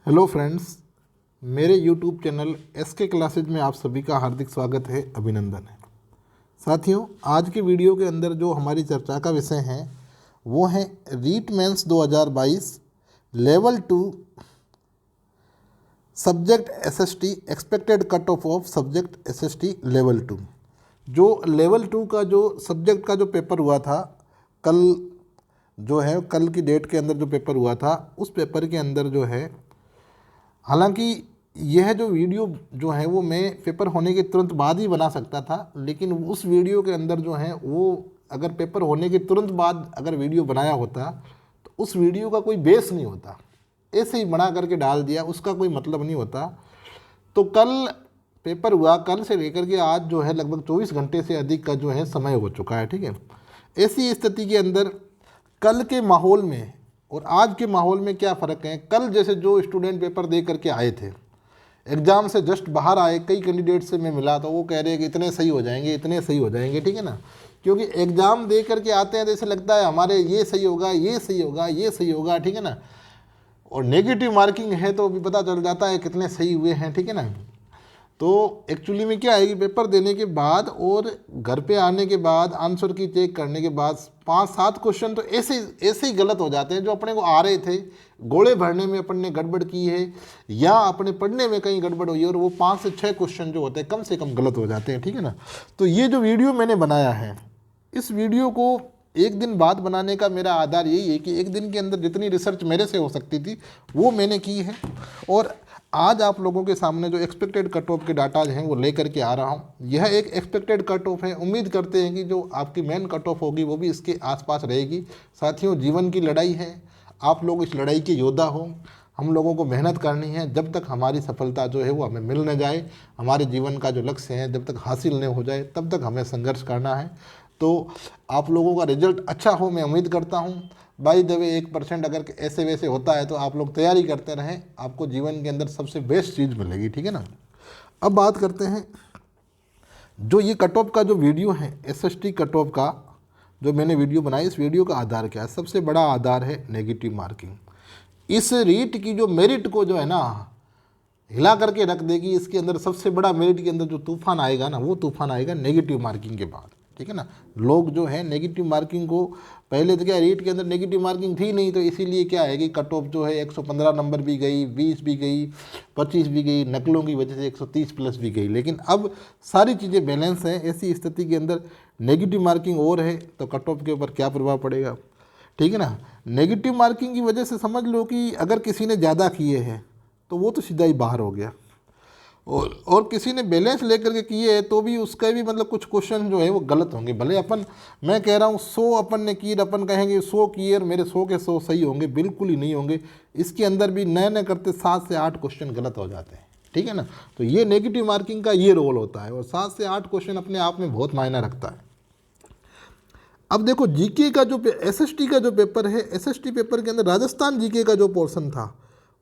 Hello friends, मेरे YouTube channel SK classes में आप सभी का हार्दिक स्वागत है, अभिनंदन है। साथियों, आज के वीडियो के अंदर जो हमारी चर्चा का विषय है वो है REET mains 2022 level 2 subject SST expected cut off subject SST level 2। जो लेवल 2 का जो सब्जेक्ट का जो पेपर हुआ था कल, जो है कल की डेट के अंदर जो पेपर हुआ था, उस पेपर के अंदर जो है, हालांकि यह जो वीडियो जो है वो मैं पेपर होने के तुरंत बाद ही बना सकता था, लेकिन उस वीडियो के अंदर जो है वो अगर पेपर होने के तुरंत बाद अगर वीडियो बनाया होता तो उस वीडियो का कोई बेस नहीं होता। ऐसे ही बना करके डाल दिया, उसका कोई मतलब नहीं होता। तो कल पेपर हुआ, कल से लेकर के आज जो है लगभग 24 घंटे से अधिक का जो है समय हो चुका है। ठीक है, ऐसी स्थिति के अंदर कल के माहौल में और आज के माहौल में क्या फ़र्क है। कल जैसे जो स्टूडेंट पेपर दे करके आए थे, एग्ज़ाम से जस्ट बाहर आए, कई कैंडिडेट से मैं मिला तो वो कह रहे हैं कि इतने सही हो जाएंगे, इतने सही हो जाएंगे। ठीक है ना, क्योंकि एग्ज़ाम दे करके आते हैं तो ऐसे लगता है हमारे ये सही होगा, ये सही होगा, ये सही होगा। ठीक है ना, और नेगेटिव मार्किंग है तो भी पता चल जाता है कितने सही हुए हैं। ठीक है ना, तो एक्चुअली में क्या है कि पेपर देने के बाद और घर पे आने के बाद आंसर की चेक करने के बाद 5-7 क्वेश्चन तो ऐसे ऐसे ही गलत हो जाते हैं जो अपने को आ रहे थे। गोले भरने में अपन ने गड़बड़ की है या अपने पढ़ने में कहीं गड़बड़ हुई है, और वो 5 से 6 क्वेश्चन जो होते हैं कम से कम गलत हो जाते हैं। ठीक है ना, तो ये जो वीडियो मैंने बनाया है, इस वीडियो को एक दिन बाद बनाने का मेरा आधार यही है कि एक दिन के अंदर जितनी रिसर्च मेरे से हो सकती थी वो मैंने की है, और आज आप लोगों के सामने जो एक्सपेक्टेड कट ऑफ के डाटा हैं वो लेकर के आ रहा हूँ। यह एक एक्सपेक्टेड कट ऑफ है, उम्मीद करते हैं कि जो आपकी मेन कट ऑफ होगी वो भी इसके आसपास रहेगी। साथियों, जीवन की लड़ाई है, आप लोग इस लड़ाई के योद्धा हो। हम लोगों को मेहनत करनी है, जब तक हमारी सफलता जो है वो हमें मिल न जाए, हमारे जीवन का जो लक्ष्य है जब तक हासिल नहीं हो जाए, तब तक हमें संघर्ष करना है। तो आप लोगों का रिजल्ट अच्छा हो, मैं उम्मीद करता हूँ। बाई द वे 1% अगर ऐसे वैसे होता है तो आप लोग तैयारी करते रहें, आपको जीवन के अंदर सबसे बेस्ट चीज़ मिलेगी। ठीक है ना, अब बात करते हैं जो ये कट ऑफ का जो वीडियो है, एसएसटी कट ऑफ का जो मैंने वीडियो बनाई, इस वीडियो का आधार क्या है? सबसे बड़ा आधार है नेगेटिव मार्किंग। इस रीट की जो मेरिट को जो है ना हिला करके रख देगी। इसके अंदर सबसे बड़ा मेरिट के अंदर जो तूफान आएगा ना, वो तूफान आएगा नेगेटिव मार्किंग के बाद। ठीक है ना, लोग जो है नेगेटिव मार्किंग को, पहले तो क्या रीट के अंदर नेगेटिव मार्किंग थी नहीं, तो इसीलिए क्या है कि कट ऑफ जो है 115 नंबर भी गई, 20 भी गई, 25 भी गई, नकलों की वजह से 130 प्लस भी गई। लेकिन अब सारी चीज़ें बैलेंस हैं। ऐसी स्थिति के अंदर नेगेटिव मार्किंग और है तो कट ऑफ के ऊपर क्या प्रभाव पड़ेगा। ठीक है ना, नेगेटिव मार्किंग की वजह से समझ लो कि अगर किसी ने ज़्यादा किए हैं तो वो तो सीधा ही बाहर हो गया, और किसी ने बैलेंस लेकर के किए है तो भी उसका भी मतलब कुछ क्वेश्चन जो है वो गलत होंगे। भले अपन, मैं कह रहा हूँ 100 अपन ने किए, अपन कहेंगे 100 किए और मेरे 100 के 100 सही होंगे, बिल्कुल ही नहीं होंगे। इसके अंदर भी नए नए करते 7 से 8 क्वेश्चन गलत हो जाते हैं। ठीक है ना, तो ये नेगेटिव मार्किंग का ये रोल होता है, और 7 से 8 क्वेश्चन अपने आप में बहुत मायना रखता है। अब देखो, जीके का जो एसएसटी का जो पेपर है, एसएसटी पेपर के अंदर राजस्थान जीके का जो पोर्शन था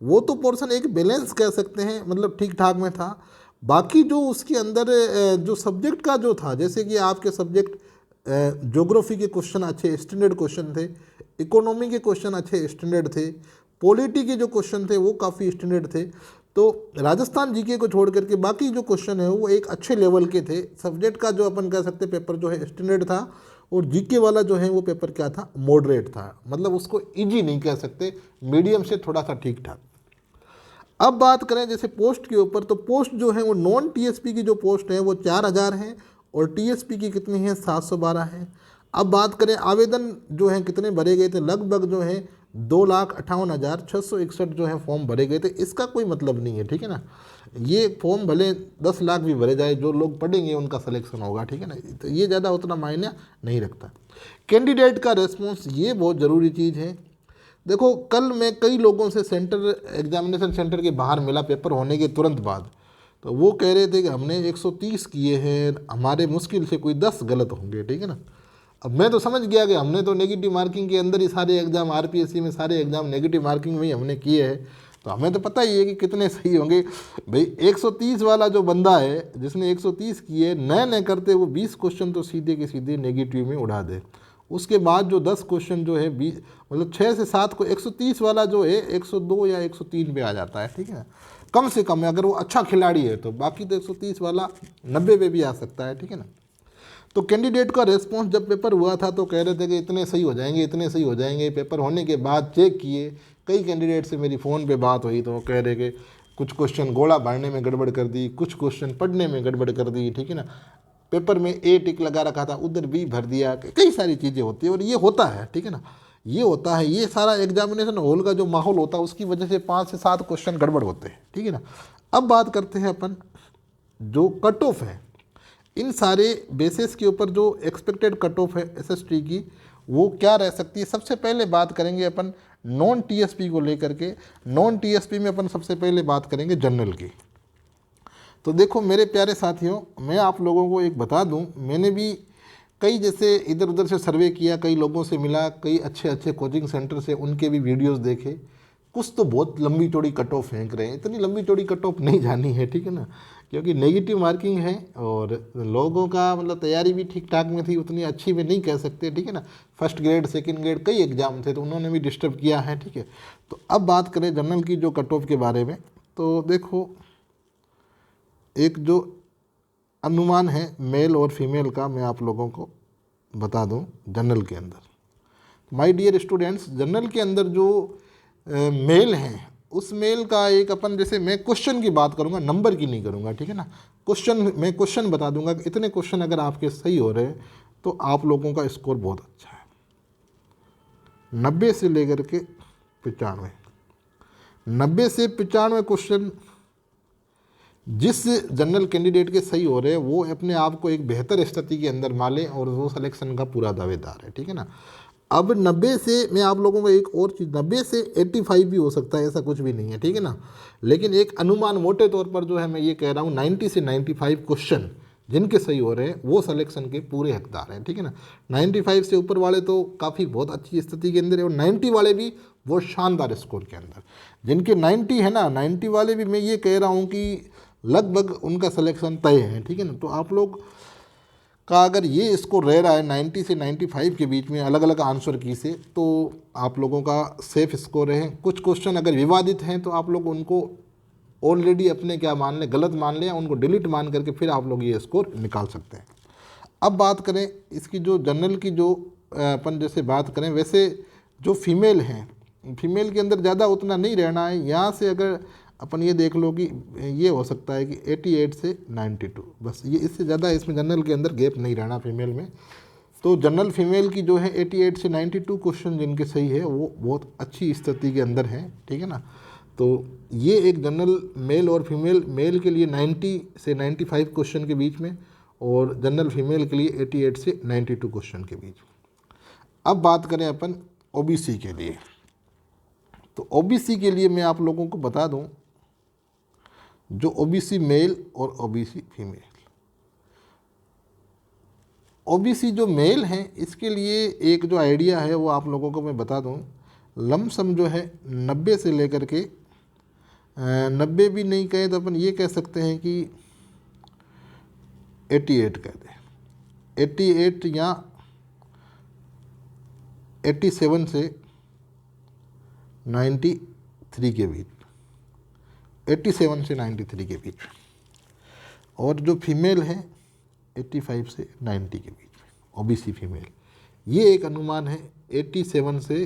वो तो पोर्शन एक बैलेंस कह सकते हैं, मतलब ठीक ठाक में था। बाकी जो उसके अंदर जो सब्जेक्ट का जो था, जैसे कि आपके सब्जेक्ट ज्योग्राफी के क्वेश्चन अच्छे स्टैंडर्ड क्वेश्चन थे, इकोनॉमी के क्वेश्चन अच्छे स्टैंडर्ड थे, पॉलिटी के जो क्वेश्चन थे वो काफ़ी स्टैंडर्ड थे। तो राजस्थान जीके को छोड़ करके बाकी जो क्वेश्चन है वो एक अच्छे लेवल के थे। सब्जेक्ट का जो अपन कह सकते पेपर जो है स्टैंडर्ड था, और जीके वाला जो है वो पेपर क्या था, मॉडरेट था। मतलब उसको इजी नहीं कह सकते, मीडियम से थोड़ा सा ठीक ठाक। अब बात करें जैसे पोस्ट के ऊपर, तो पोस्ट जो है वो नॉन टीएसपी की जो पोस्ट है वो 4000 है, और टीएसपी की कितनी है, 712 है। अब बात करें आवेदन जो है कितने भरे गए थे, लगभग जो है 2,58,661 जो है फॉर्म भरे गए थे। इसका कोई मतलब नहीं है। ठीक है ना, ये फॉर्म भले 10 लाख भी भरे जाए, जो लोग पढ़ेंगे उनका सिलेक्शन होगा। ठीक है ना, तो ये ज़्यादा उतना मायने नहीं रखता। कैंडिडेट का रेस्पॉन्स ये बहुत ज़रूरी चीज़ है। देखो, कल मैं कई लोगों से सेंटर, एग्जामिनेशन सेंटर के बाहर मिला पेपर होने के तुरंत बाद, तो वो कह रहे थे कि हमने 130 किए हैं, हमारे मुश्किल से कोई 10 गलत होंगे। ठीक है ना, अब मैं तो समझ गया कि हमने तो नेगेटिव मार्किंग के अंदर ही सारे एग्जाम, आरपीएससी में सारे एग्जाम नेगेटिव मार्किंग में ही हमने किए हैं, तो हमें तो पता ही है कि कितने सही होंगे। भाई 130 वाला जो बंदा है जिसने 130 किए, नए नए करते वो 20 क्वेश्चन तो सीधे के सीधे नेगेटिव में उड़ा दे, उसके बाद जो 10 क्वेश्चन जो है 20 मतलब 6 से 7 को 130 वाला जो है 102 या 103 पे आ जाता है, ठीक है। कम से कम है अगर वो अच्छा खिलाड़ी है तो, बाकी तो 130 वाला 90 पे भी आ सकता है, ठीक है ना। तो कैंडिडेट का रेस्पॉन्स जब पेपर हुआ था तो कह रहे थे कि इतने सही हो जाएंगे, इतने सही हो जाएंगे। पेपर होने के बाद चेक किए, कई कैंडिडेट से मेरी फ़ोन पे बात हुई तो वो कह रहे कि कुछ क्वेश्चन गोला भरने में गड़बड़ कर दी, कुछ क्वेश्चन पढ़ने में गड़बड़ कर दी, ठीक है ना। पेपर में ए टिक लगा रखा था उधर बी भर दिया, कई सारी चीज़ें होती है और ये होता है, ठीक है ना। ये होता है, ये सारा एग्जामिनेशन हॉल का जो माहौल होता है उसकी वजह से 5 से 7 क्वेश्चन गड़बड़ होते हैं, ठीक है ना। अब बात करते हैं अपन जो कट ऑफ है, इन सारे बेसिस के ऊपर जो एक्सपेक्टेड कट ऑफ है एसएसटी की वो क्या रह सकती है। सबसे पहले बात करेंगे अपन नॉन टीएसपी को लेकर के। नॉन टीएसपी में अपन सबसे पहले बात करेंगे जनरल की। तो देखो मेरे प्यारे साथियों, मैं आप लोगों को एक बता दूं, मैंने भी कई जैसे इधर उधर से सर्वे किया, कई लोगों से मिला, कई अच्छे अच्छे कोचिंग सेंटर से उनके भी वीडियोस देखे। कुछ तो बहुत लंबी चौड़ी कट ऑफ फेंक रहे हैं, इतनी लंबी चौड़ी कट ऑफ नहीं जानी है, ठीक है ना, क्योंकि नेगेटिव मार्किंग है और लोगों का मतलब तैयारी भी ठीक ठाक में थी, उतनी अच्छी में नहीं कह सकते, ठीक है ना। फर्स्ट ग्रेड सेकंड ग्रेड कई एग्जाम थे तो उन्होंने भी डिस्टर्ब किया है, ठीक है। तो अब बात करें जनरल की जो कट ऑफ के बारे में, तो देखो एक जो अनुमान है मेल और फीमेल का मैं आप लोगों को बता दूं। जनरल के अंदर माय डियर स्टूडेंट्स, जनरल के अंदर जो मेल हैं उस मेल का एक अपन, जैसे मैं क्वेश्चन की बात करूंगा, नंबर की नहीं करूंगा, ठीक है ना। मैं क्वेश्चन बता दूंगा कि इतने क्वेश्चन अगर आपके सही हो रहे हैं तो आप लोगों का स्कोर बहुत अच्छा है। 90 से लेकर के 95, 90 से 95 क्वेश्चन जिस जनरल कैंडिडेट के सही हो रहे हैं वो अपने आप को एक बेहतर स्थिति के अंदर माले और वो सिलेक्शन का पूरा दावेदार है, ठीक है ना। अब 90 से मैं आप लोगों को एक और चीज़, 90 से 85 भी हो सकता है, ऐसा कुछ भी नहीं है, ठीक है ना। लेकिन एक अनुमान मोटे तौर पर जो है मैं ये कह रहा हूँ 90 से 95 क्वेश्चन जिनके सही हो रहे हैं वो सिलेक्शन के पूरे हकदार हैं, ठीक है ना। 95 से ऊपर वाले तो काफ़ी बहुत अच्छी स्थिति के अंदर है और 90 वाले भी बहुत शानदार स्कोर के अंदर। जिनके 90 है ना, 90 वाले भी मैं ये कह रहा हूँ कि लगभग उनका सिलेक्शन तय है, ठीक है ना। तो आप लोग का अगर ये स्कोर रह रहा है 90 से 95 के बीच में अलग अलग आंसर की से, तो आप लोगों का सेफ स्कोर है। कुछ क्वेश्चन अगर विवादित हैं तो आप लोग उनको ऑलरेडी अपने क्या मान लें, गलत मान लें, उनको डिलीट मान करके फिर आप लोग ये स्कोर निकाल सकते हैं। अब बात करें इसकी जो जनरल की जो अपन जैसे बात करें, वैसे जो फीमेल हैं, फीमेल के अंदर ज़्यादा उतना नहीं रहना है। यहाँ से अगर अपन ये देख लो कि ये हो सकता है कि 88 से 92, बस ये, इससे ज़्यादा इसमें जनरल के अंदर गैप नहीं रहना फीमेल में। तो जनरल फीमेल की जो है 88 से 92 क्वेश्चन जिनके सही है वो बहुत अच्छी स्थिति के अंदर हैं, ठीक है ना। तो ये एक जनरल मेल और फीमेल, मेल के लिए 90 से 95 क्वेश्चन के बीच में और जनरल फीमेल के लिए 88 से 92 क्वेश्चन के बीच में। अब बात करें अपन ओबीसी के लिए, तो ओबीसी के लिए मैं आप लोगों को बता दूं जो ओबीसी मेल और ओबीसी फीमेल, ओबीसी जो मेल हैं इसके लिए एक जो आइडिया है वो आप लोगों को मैं बता दूं। लमसम जो है 90 से लेकर के 90 भी नहीं कहे तो अपन ये कह सकते हैं कि 88 कह दें, 88 या 87 से 93 के बीच, 87 से 93 के बीच, और जो फीमेल है 85 से 90 के बीच में, ओबीसी फीमेल। ये एक अनुमान है 87 से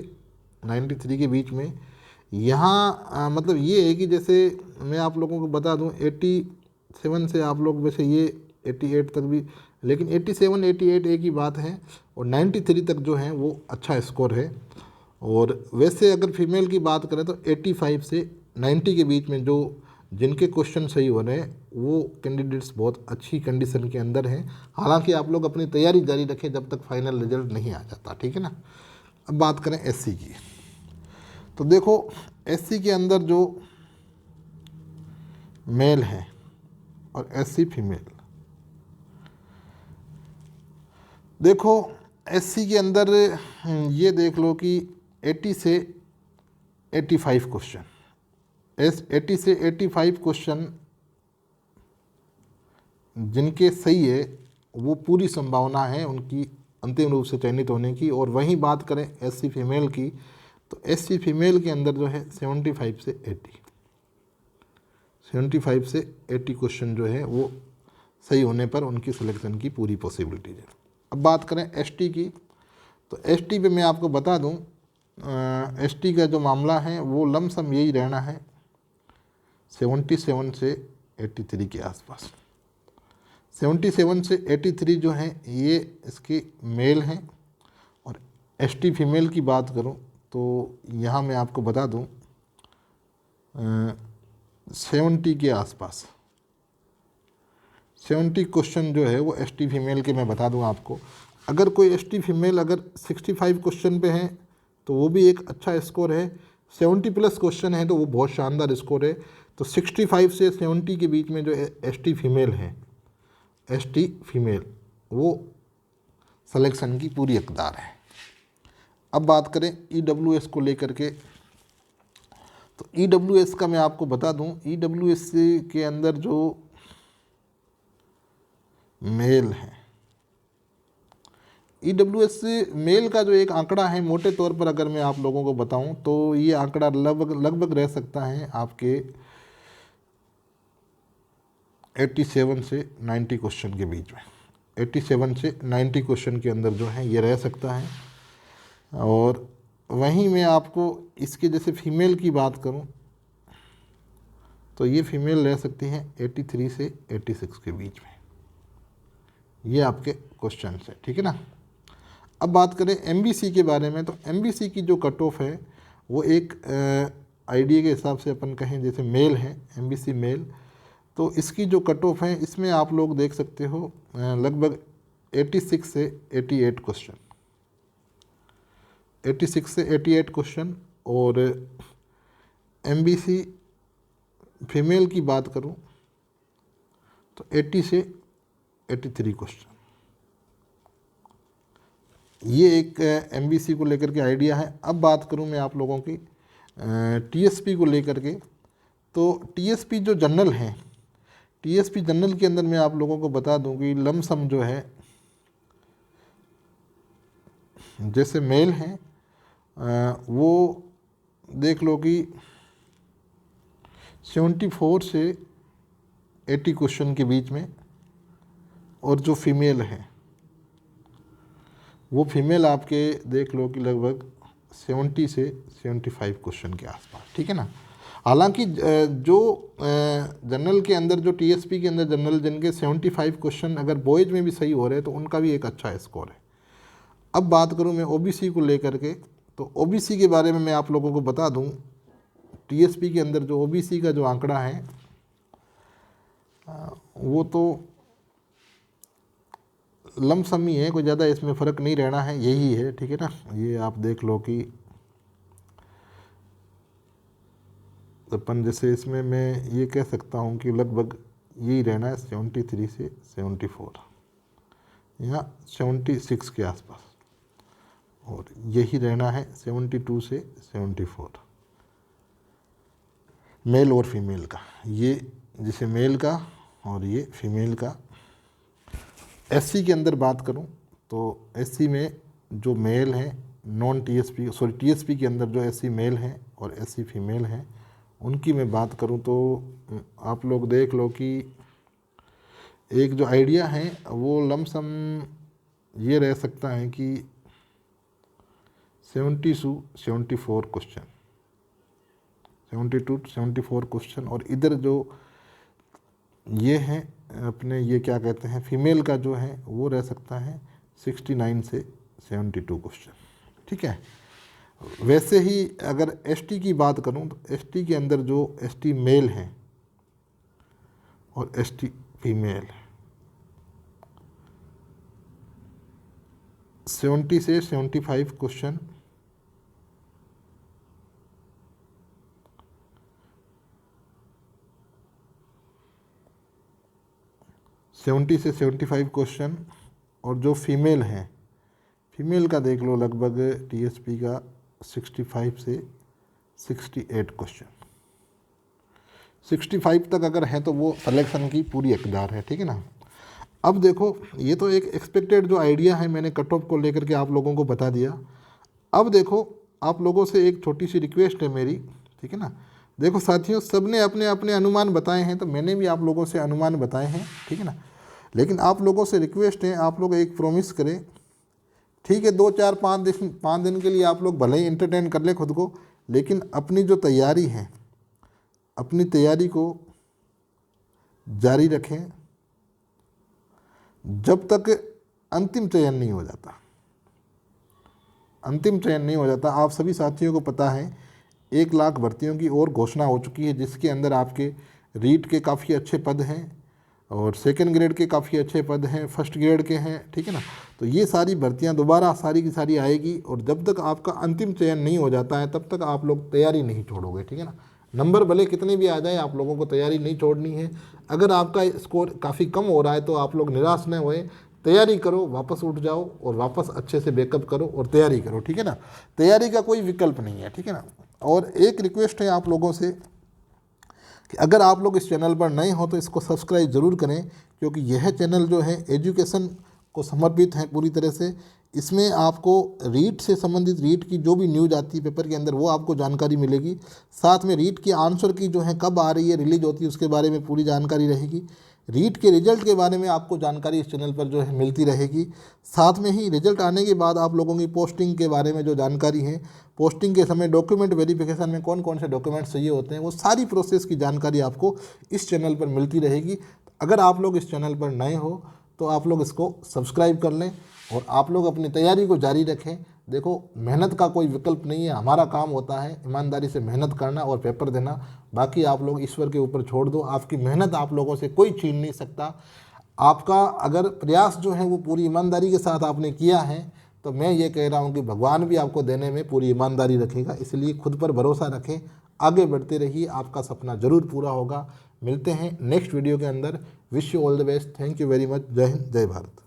93 के बीच में। यहाँ मतलब ये है कि जैसे मैं आप लोगों को बता दूं 87 से आप लोग वैसे ये 88 तक भी, लेकिन 87 88 एक ही बात है और 93 तक जो है वो अच्छा स्कोर है। और वैसे अगर फीमेल की बात करें तो 85 से 90 के बीच में जो जिनके क्वेश्चन सही हो रहे हैं वो कैंडिडेट्स बहुत अच्छी कंडीशन के अंदर हैं। हालांकि आप लोग अपनी तैयारी जारी रखें जब तक फाइनल रिजल्ट नहीं आ जाता, ठीक है ना। अब बात करें एससी की, तो देखो एससी के अंदर जो मेल है और एससी फीमेल, देखो एससी के अंदर ये देख लो कि 80 से 85 क्वेश्चन, 80 से 85 क्वेश्चन जिनके सही है वो पूरी संभावना है उनकी अंतिम रूप से चयनित होने की। और वहीं बात करें SC फीमेल की, तो SC फीमेल के अंदर जो है 75 से 80 क्वेश्चन जो है वो सही होने पर उनकी सिलेक्शन की पूरी पॉसिबिलिटीज है। अब बात करें ST की, तो ST पे मैं आपको बता दूं, ST का जो मामला है वो लमसम यही रहना है 77 से 83 के आसपास। 77 से 83 जो है ये इसके मेल हैं। और ST फीमेल की बात करूं तो यहाँ मैं आपको बता दूं 70 के आसपास 70 क्वेश्चन जो है वो ST फीमेल के मैं बता दूं आपको। अगर कोई ST फीमेल अगर 65 क्वेश्चन पे है तो वो भी एक अच्छा स्कोर है। 70 प्लस क्वेश्चन है तो वो बहुत शानदार स्कोर है। तो 65 से 70 के बीच में जो ST फीमेल है, ST फीमेल वो सिलेक्शन की पूरी हकदार है। अब बात करें EWS को लेकर के, तो EWS का मैं आपको बता दूं, EWS के अंदर जो मेल है, EWS मेल का जो एक आंकड़ा है मोटे तौर पर अगर मैं आप लोगों को बताऊं तो ये आंकड़ा लगभग रह सकता है आपके 87 से 90 क्वेश्चन के बीच में। 87 से 90 क्वेश्चन के अंदर जो है ये रह सकता है। और वहीं मैं आपको इसके जैसे फीमेल की बात करूं तो ये फीमेल रह सकती हैं 83 से 86 के बीच में। ये आपके क्वेश्चन है, ठीक है ना। अब बात करें MBC के बारे में, तो MBC की जो कट ऑफ है वो एक आईडिया के हिसाब से अपन कहें जैसे मेल है MBC मेल, तो इसकी जो कट ऑफ है इसमें आप लोग देख सकते हो लगभग 86 से 88 क्वेश्चन, 86 से 88 क्वेश्चन। और MBC फीमेल की बात करूं तो 80 से 83 क्वेश्चन। ये एक MBC को लेकर के आइडिया है। अब बात करूं मैं आप लोगों की TSP को लेकर के, तो TSP जो जनरल है, TSP जनरल के अंदर मैं आप लोगों को बता दूं कि लमसम जो है जैसे मेल हैं वो देख लो कि 74 से 80 क्वेश्चन के बीच में। और जो फीमेल है वो फीमेल आपके देख लो कि लगभग 70 से 75 क्वेश्चन के आसपास, ठीक है ना। हालांकि जो जनरल के अंदर जो TSP के अंदर जनरल जिनके 75 क्वेश्चन अगर बॉयज में भी सही हो रहे हैं तो उनका भी एक अच्छा स्कोर है। अब बात करूं मैं OBC को लेकर के, तो OBC के बारे में मैं आप लोगों को बता दूं, TSP के अंदर जो OBC का जो आंकड़ा है वो तो लमसम ही है, कोई ज़्यादा इसमें फ़र्क नहीं रहना है, यही है, ठीक है ना। ये आप देख लो कि अपन जैसे इसमें मैं ये कह सकता हूँ कि लगभग यही रहना है 73 से 74 या 76 के आसपास, और यही रहना है 72 से 74 मेल और फीमेल का। ये जैसे मेल का और ये फीमेल का। SC के अंदर बात करूं तो SC में जो मेल हैं TSP के अंदर जो SC मेल हैं और SC फीमेल हैं उनकी मैं बात करूं तो आप लोग देख लो कि एक जो आइडिया है वो लमसम ये रह सकता है कि 70 से 74 क्वेश्चन, 72 74 क्वेश्चन। और इधर जो ये हैं अपने ये क्या कहते हैं फीमेल का जो है वो रह सकता है 69 से 72 क्वेश्चन, ठीक है। वैसे ही अगर ST की बात करूं तो ST के अंदर जो ST मेल हैं और ST फीमेल 70 से 75 क्वेश्चन, से 75 क्वेश्चन। और जो फीमेल हैं, फीमेल का देख लो लगभग TSP का 65 से 68 क्वेश्चन। 65 तक अगर है तो वो सिलेक्शन की पूरी हकदार है, ठीक है ना। अब देखो, ये तो एक एक्सपेक्टेड जो आइडिया है मैंने कट ऑफ को लेकर के आप लोगों को बता दिया। अब देखो, आप लोगों से एक छोटी सी रिक्वेस्ट है मेरी, ठीक है ना। देखो साथियों, सबने अपने अपने अनुमान बताए हैं, तो मैंने भी आप लोगों से अनुमान बताए हैं, ठीक है ना। लेकिन आप लोगों से रिक्वेस्ट है, आप लोग एक प्रॉमिस करें, ठीक है, 2 4 5 दिन के लिए आप लोग भले ही एंटरटेन कर ले खुद को, लेकिन अपनी जो तैयारी है, अपनी तैयारी को जारी रखें जब तक अंतिम चयन नहीं हो जाता। अंतिम चयन नहीं हो जाता। आप सभी साथियों को पता है 1 लाख भर्तियों की और घोषणा हो चुकी है, जिसके अंदर आपके रीट के काफ़ी अच्छे पद हैं और सेकंड ग्रेड के काफ़ी अच्छे पद हैं, फर्स्ट ग्रेड के हैं, ठीक है ना। तो ये सारी भर्तियां दोबारा सारी की सारी आएगी, और जब तक आपका अंतिम चयन नहीं हो जाता है तब तक आप लोग तैयारी नहीं छोड़ोगे, ठीक है ना। नंबर भले कितने भी आ जाए, आप लोगों को तैयारी नहीं छोड़नी है। अगर आपका स्कोर काफ़ी कम हो रहा है तो आप लोग निराश न होए, तैयारी करो, वापस उठ जाओ और वापस अच्छे से बैकअप करो और तैयारी करो, ठीक है ना। तैयारी का कोई विकल्प नहीं है, ठीक है ना। और एक रिक्वेस्ट है आप लोगों से कि अगर आप लोग इस चैनल पर नए हो तो इसको सब्सक्राइब ज़रूर करें, क्योंकि यह चैनल जो है एजुकेशन को समर्पित है पूरी तरह से। इसमें आपको रीट से संबंधित, रीट की जो भी न्यूज़ आती है पेपर के अंदर, वो आपको जानकारी मिलेगी। साथ में रीट की आंसर की जो है कब आ रही है, रिलीज होती है, उसके बारे में पूरी जानकारी रहेगी। रीट के रिजल्ट के बारे में आपको जानकारी इस चैनल पर जो है मिलती रहेगी। साथ में ही रिजल्ट आने के बाद आप लोगों की पोस्टिंग के बारे में जो जानकारी है, पोस्टिंग के समय डॉक्यूमेंट वेरिफिकेशन में कौन कौन से डॉक्यूमेंट्स चाहिए होते हैं, वो सारी प्रोसेस की जानकारी आपको इस चैनल पर मिलती रहेगी। अगर आप लोग इस चैनल पर नए हो तो आप लोग इसको सब्सक्राइब कर लें और आप लोग अपनी तैयारी को जारी रखें। देखो, मेहनत का कोई विकल्प नहीं है, हमारा काम होता है ईमानदारी से मेहनत करना और पेपर देना। बाकी आप लोग ईश्वर के ऊपर छोड़ दो, आपकी मेहनत आप लोगों से कोई छीन नहीं सकता। आपका अगर प्रयास जो है वो पूरी ईमानदारी के साथ आपने किया है, तो मैं ये कह रहा हूँ कि भगवान भी आपको देने में पूरी ईमानदारी रखेगा। इसलिए खुद पर भरोसा रखें, आगे बढ़ते रहिए, आपका सपना ज़रूर पूरा होगा। मिलते हैं नेक्स्ट वीडियो के अंदर। Wish you all the best. Thank you very much. जय हिंद, जय भारत।